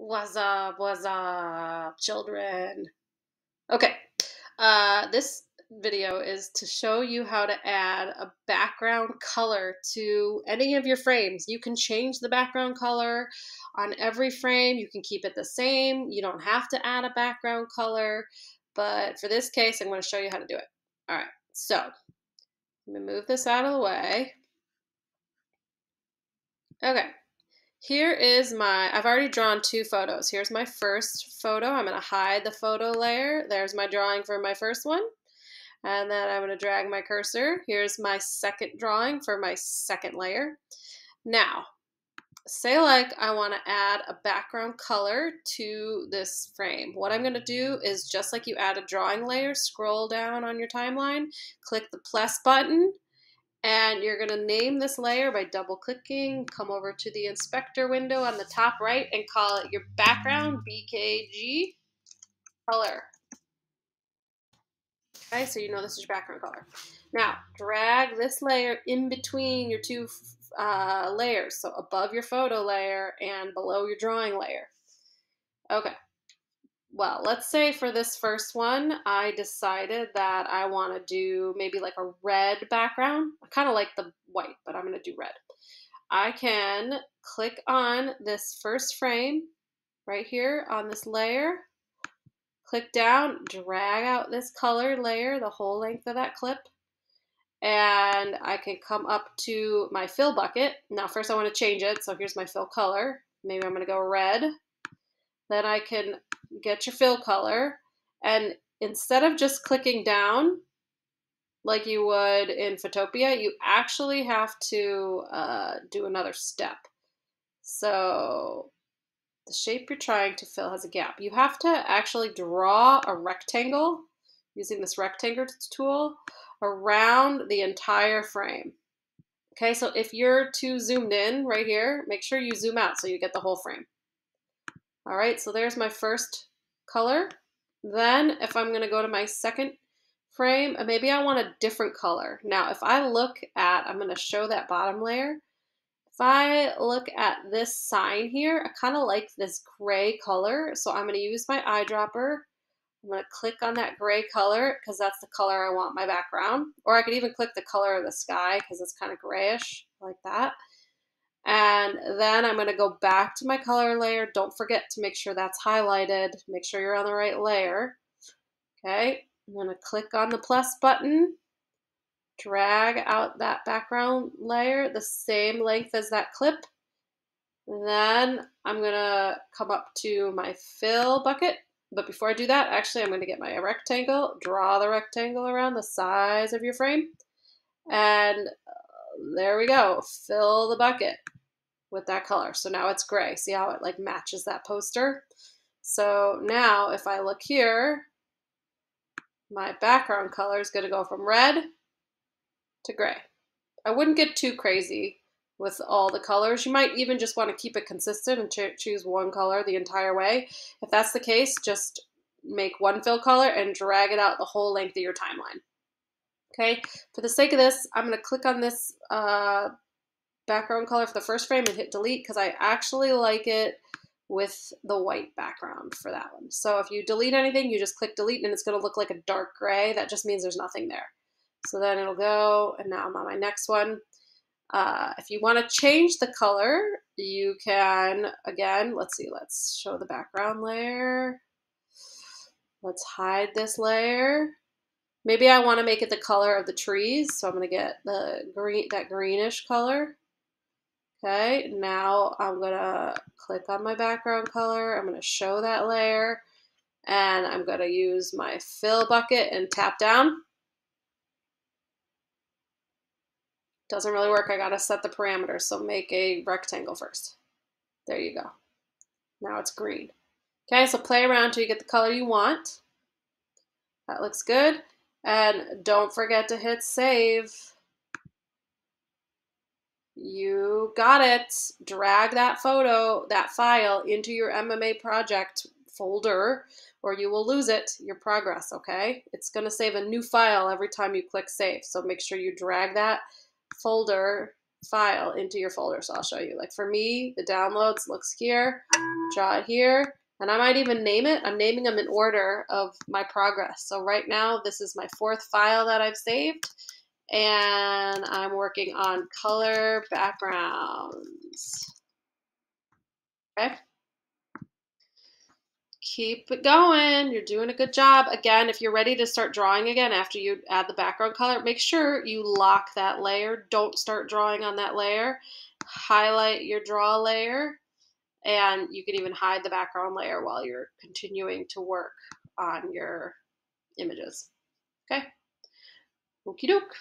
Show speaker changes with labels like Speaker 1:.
Speaker 1: What's up, children? Okay, this video is to show you how to add a background color to any of your frames. You can change the background color on every frame. You can keep it the same. You don't have to add a background color, but for this case, I'm going to show you how to do it. All right, so let me move this out of the way. Okay. Here is I've already drawn two photos. Here's my first photo. I'm going to hide the photo layer. There's my drawing for my first one. And then I'm going to drag my cursor. Here's my second drawing for my second layer. Now, say like I want to add a background color to this frame. What I'm going to do is just like you add a drawing layer, scroll down on your timeline, click the plus button, and you're going to name this layer by double clicking, come over to the inspector window on the top right and call it your background, BKG color. Okay, so you know this is your background color. Now, drag this layer in between your two layers, so above your photo layer and below your drawing layer. Okay. Well, let's say for this first one, I decided that I want to do maybe like a red background. I kind of like the white, but I'm going to do red. I can click on this first frame right here on this layer, click down, drag out this color layer, the whole length of that clip, and I can come up to my fill bucket. Now, first I want to change it, so here's my fill color. Maybe I'm going to go red. Then I can get your fill color, and instead of just clicking down like you would in Photopia, you actually have to do another step. So the shape you're trying to fill has a gap. You have to actually draw a rectangle using this rectangle tool around the entire frame. Okay, so if you're too zoomed in right here, make sure you zoom out so you get the whole frame. All right, so there's my first color. Then if I'm going to go to my second frame, maybe I want a different color. Now, if I look at, I'm going to show that bottom layer. If I look at this sign here, I kind of like this gray color. So I'm going to use my eyedropper. I'm going to click on that gray color because that's the color I want my background. Or I could even click the color of the sky because it's kind of grayish like that. And then I'm going to go back to my color layer. Don't forget to make sure that's highlighted. Make sure you're on the right layer. Okay, I'm going to click on the plus button, drag out that background layer the same length as that clip. Then I'm going to come up to my fill bucket. But before I do that, actually, I'm going to get my rectangle, draw the rectangle around the size of your frame. And there we go, fill the bucket with that color. So now it's gray. See how it like matches that poster? So now if I look here, my background color is going to go from red to gray. I wouldn't get too crazy with all the colors. You might even just want to keep it consistent and choose one color the entire way. If that's the case, just make one fill color and drag it out the whole length of your timeline. Okay, for the sake of this, I'm going to click on this background color for the first frame and hit delete because I actually like it with the white background for that one. So if you delete anything, you just click delete and it's going to look like a dark gray. That just means there's nothing there. So then it'll go, and now I'm on my next one. If you want to change the color, you can, again, let's show the background layer. Let's hide this layer. Maybe I want to make it the color of the trees, so I'm going to get the that greenish color. Okay, now I'm going to click on my background color. I'm going to show that layer, and I'm going to use my fill bucket and tap down. Doesn't really work. I got to set the parameters, so make a rectangle first. There you go. Now it's green. Okay, so play around until you get the color you want. That looks good. And don't forget to hit save. You got it. Drag that photo, that file into your MMA project folder or you will lose it, your progress, okay? It's going to save a new file every time you click save. So make sure you drag that folder file into your folder. So I'll show you. Like for me, the downloads looks here, draw it here, and I might even name it. I'm naming them in order of my progress. So right now, this is my 4th file that I've saved, and I'm working on color backgrounds. Okay. Keep it going. You're doing a good job. Again, if you're ready to start drawing again after you add the background color, make sure you lock that layer. Don't start drawing on that layer. Highlight your draw layer, and you can even hide the background layer while you're continuing to work on your images. Okay? Okie doke.